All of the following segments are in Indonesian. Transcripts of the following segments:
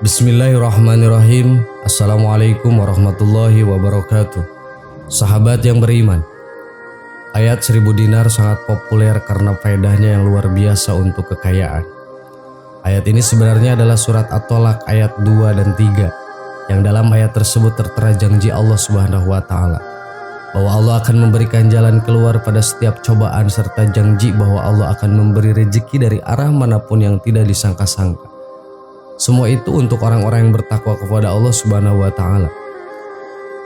Bismillahirrahmanirrahim. Assalamualaikum warahmatullahi wabarakatuh. Sahabat yang beriman, ayat 1000 dinar sangat populer karena faedahnya yang luar biasa untuk kekayaan. Ayat ini sebenarnya adalah surat At-Tolak ayat 2 dan 3, yang dalam ayat tersebut tertera janji Allah Subhanahu wa Ta'ala bahwa Allah akan memberikan jalan keluar pada setiap cobaan, serta janji bahwa Allah akan memberi rezeki dari arah manapun yang tidak disangka-sangka. Semua itu untuk orang-orang yang bertakwa kepada Allah Subhanahu wa Ta'ala.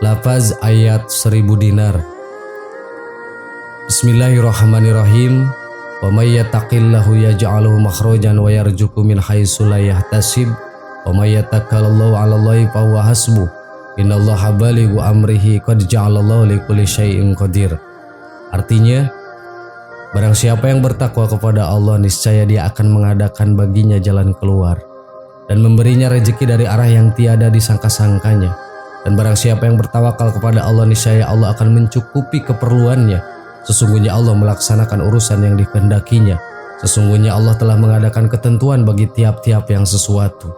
Lafaz ayat 1000 dinar. Bismillahirrahmanirrahim. Wa may yattaqillahu yaj'alhu makhrajan wa yarzuqhu min haitsu la yahtasib wa may yatawakkalallahu 'alallahi fa huwa hasbuh. Innallaha balighu amrihi qad ja'alallahu likulli syai'in qadir. Artinya, barang siapa yang bertakwa kepada Allah, niscaya Dia akan mengadakan baginya jalan keluar dan memberinya rezeki dari arah yang tiada disangka-sangkanya. Dan barang siapa yang bertawakal kepada Allah, niscaya Allah akan mencukupi keperluannya. Sesungguhnya Allah melaksanakan urusan yang dikehendakinya. Sesungguhnya Allah telah mengadakan ketentuan bagi tiap-tiap yang sesuatu.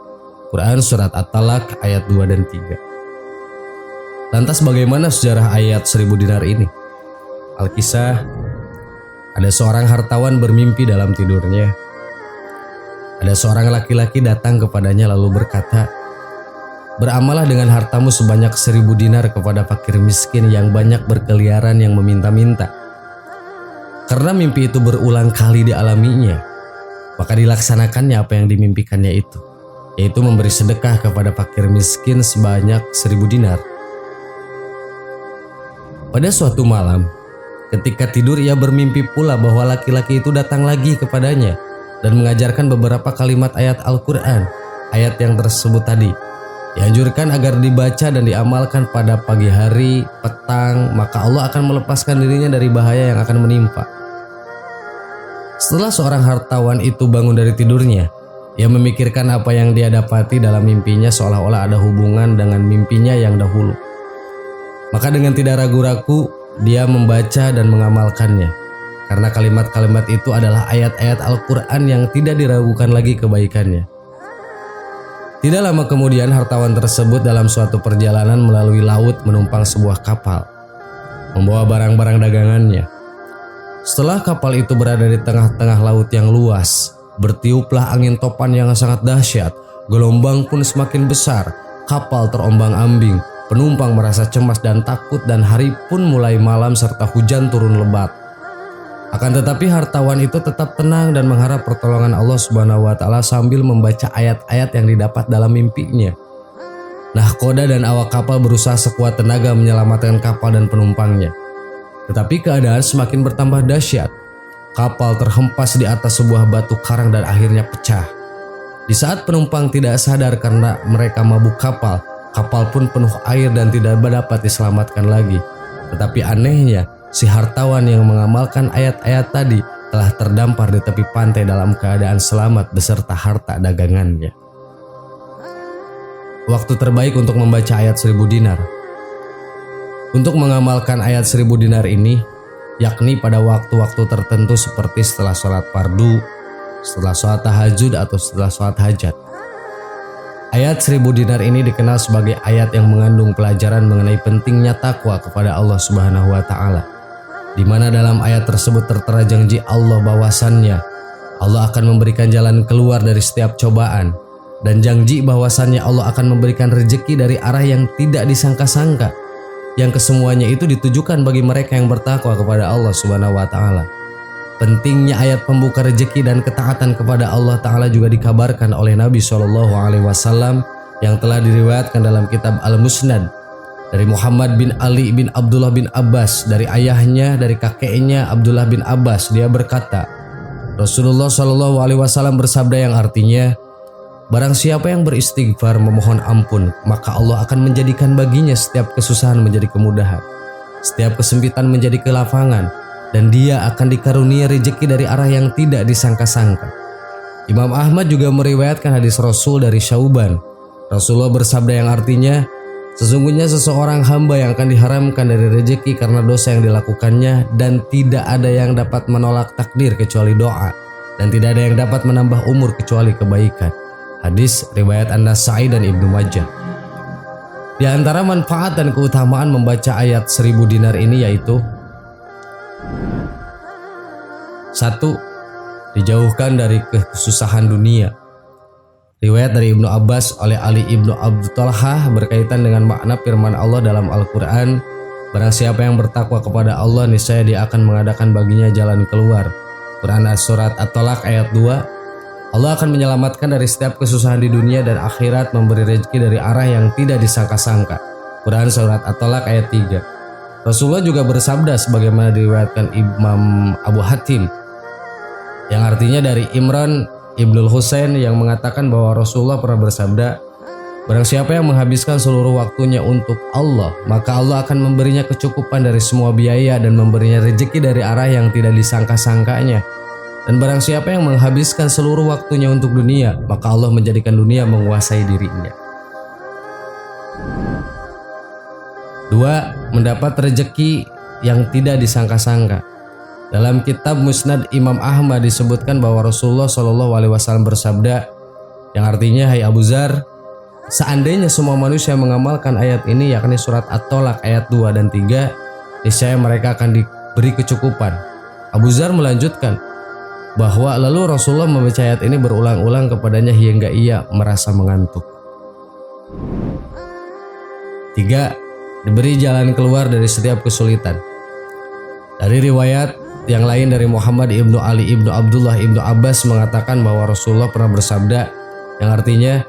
Quran Surat At-Talak ayat 2 dan 3. Lantas bagaimana sejarah ayat 1000 dinar ini? Alkisah, ada seorang hartawan bermimpi dalam tidurnya. Ada seorang laki-laki datang kepadanya lalu berkata, "Beramalah dengan hartamu sebanyak 1000 dinar kepada fakir miskin yang banyak berkeliaran yang meminta-minta." Karena mimpi itu berulang kali dialaminya, maka dilaksanakannya apa yang dimimpikannya itu, yaitu memberi sedekah kepada fakir miskin sebanyak 1000 dinar. Pada suatu malam, ketika tidur ia bermimpi pula bahwa laki-laki itu datang lagi kepadanya dan mengajarkan beberapa kalimat ayat Al-Quran. Ayat yang tersebut tadi dianjurkan agar dibaca dan diamalkan pada pagi hari, petang, maka Allah akan melepaskan dirinya dari bahaya yang akan menimpa. Setelah seorang hartawan itu bangun dari tidurnya, ia memikirkan apa yang dia dapati dalam mimpinya seolah-olah ada hubungan dengan mimpinya yang dahulu. Maka dengan tidak ragu-ragu dia membaca dan mengamalkannya. Karena kalimat-kalimat itu adalah ayat-ayat Al-Quran yang tidak diragukan lagi kebaikannya. Tidak lama kemudian hartawan tersebut dalam suatu perjalanan melalui laut menumpang sebuah kapal, membawa barang-barang dagangannya. Setelah kapal itu berada di tengah-tengah laut yang luas, bertiuplah angin topan yang sangat dahsyat, gelombang pun semakin besar, kapal terombang-ambing, penumpang merasa cemas dan takut, dan hari pun mulai malam serta hujan turun lebat. Akan tetapi hartawan itu tetap tenang dan mengharap pertolongan Allah Subhanahu wa Ta'ala sambil membaca ayat-ayat yang didapat dalam mimpinya. Nahkoda dan awak kapal berusaha sekuat tenaga menyelamatkan kapal dan penumpangnya. Tetapi keadaan semakin bertambah dahsyat. Kapal terhempas di atas sebuah batu karang dan akhirnya pecah. Di saat penumpang tidak sadar karena mereka mabuk kapal, kapal pun penuh air dan tidak dapat diselamatkan lagi. Tetapi anehnya, si hartawan yang mengamalkan ayat-ayat tadi telah terdampar di tepi pantai dalam keadaan selamat beserta harta dagangannya. Waktu terbaik untuk membaca ayat 1000 dinar. Untuk mengamalkan ayat 1000 dinar ini, yakni pada waktu-waktu tertentu seperti setelah sholat fardu, setelah sholat tahajud, atau setelah sholat hajat. Ayat 1000 dinar ini dikenal sebagai ayat yang mengandung pelajaran mengenai pentingnya takwa kepada Allah Subhanahu wa Ta'ala, di mana dalam ayat tersebut tertera janji Allah bahwasannya Allah akan memberikan jalan keluar dari setiap cobaan, dan janji bahwasannya Allah akan memberikan rezeki dari arah yang tidak disangka-sangka, yang kesemuanya itu ditujukan bagi mereka yang bertakwa kepada Allah Subhanahu wa Ta'ala. Pentingnya ayat pembuka rezeki dan ketaatan kepada Allah Ta'ala juga dikabarkan oleh Nabi SAW yang telah diriwayatkan dalam kitab Al-Musnad dari Muhammad bin Ali bin Abdullah bin Abbas, dari ayahnya, dari kakeknya Abdullah bin Abbas. Dia berkata, Rasulullah SAW bersabda yang artinya, barang siapa yang beristighfar memohon ampun, maka Allah akan menjadikan baginya setiap kesusahan menjadi kemudahan, setiap kesempitan menjadi kelapangan, dan dia akan dikarunia rezeki dari arah yang tidak disangka-sangka. Imam Ahmad juga meriwayatkan hadis Rasul dari Syauban. Rasulullah bersabda yang artinya, Sesungguhnya seseorang hamba yang akan diharamkan dari rezeki karena dosa yang dilakukannya, dan tidak ada yang dapat menolak takdir kecuali doa, dan tidak ada yang dapat menambah umur kecuali kebaikan. Hadis riwayat An-Nasa'i dan Ibnu Majah. Di antara manfaat dan keutamaan membaca ayat 1000 dinar ini yaitu: 1. Dijauhkan dari kesusahan dunia. Riwayat dari Ibnu Abbas oleh Ali Ibnu Abdul Talhah berkaitan dengan makna firman Allah dalam Al-Quran, barang siapa yang bertakwa kepada Allah, niscaya Dia akan mengadakan baginya jalan keluar. Quran Surat At-Tolak ayat 2. Allah akan menyelamatkan dari setiap kesusahan di dunia dan akhirat, memberi rezeki dari arah yang tidak disangka-sangka. Quran Surat At-Tolak ayat 3. Rasulullah juga bersabda sebagaimana diriwayatkan Imam Abu Hatim, yang artinya dari Imran Ibnul Husain, yang mengatakan bahwa Rasulullah pernah bersabda, barang siapa yang menghabiskan seluruh waktunya untuk Allah, maka Allah akan memberinya kecukupan dari semua biaya dan memberinya rezeki dari arah yang tidak disangka-sangkanya. Dan barang siapa yang menghabiskan seluruh waktunya untuk dunia, maka Allah menjadikan dunia menguasai dirinya. 2. Mendapat rezeki yang tidak disangka-sangka. Dalam kitab Musnad Imam Ahmad disebutkan bahwa Rasulullah Shallallahu Alaihi Wasallam bersabda, yang artinya, hai Abu Dzar, seandainya semua manusia mengamalkan ayat ini, yakni surat At-Tolak ayat 2 dan 3, niscaya mereka akan diberi kecukupan. Abu Dzar melanjutkan bahwa lalu Rasulullah membaca ayat ini berulang-ulang kepadanya hingga ia merasa mengantuk. 3. Diberi jalan keluar dari setiap kesulitan. Dari riwayat yang lain dari Muhammad ibnu Ali ibnu Abdullah ibnu Abbas mengatakan bahwa Rasulullah pernah bersabda, yang artinya,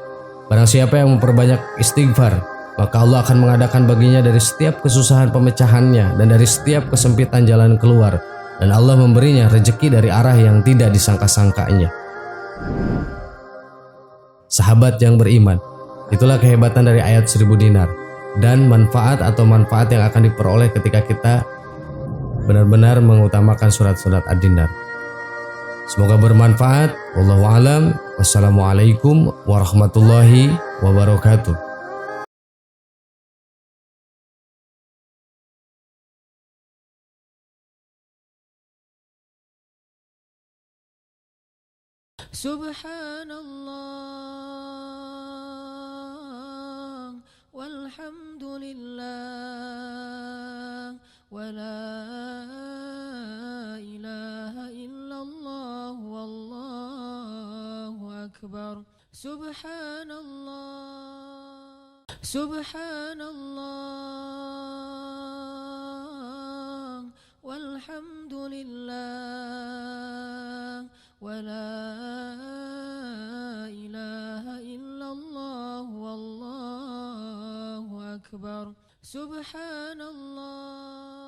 barang siapa yang memperbanyak istighfar, maka Allah akan mengadakan baginya dari setiap kesusahan pemecahannya dan dari setiap kesempitan jalan keluar, dan Allah memberinya rezeki dari arah yang tidak disangka-sangkanya. Sahabat yang beriman, itulah kehebatan dari ayat 1000 dinar dan manfaat yang akan diperoleh ketika kita benar-benar mengutamakan surat-surat ad-dinar. Semoga bermanfaat. Wallahu a'lam. Wassalamualaikum warahmatullahi wabarakatuh. Subhanallah walhamdulillah wala ilaha illallah wallahu akbar. Subhanallah walhamdulillah wala ilaha illallah wallahu akbar. Subhanallah.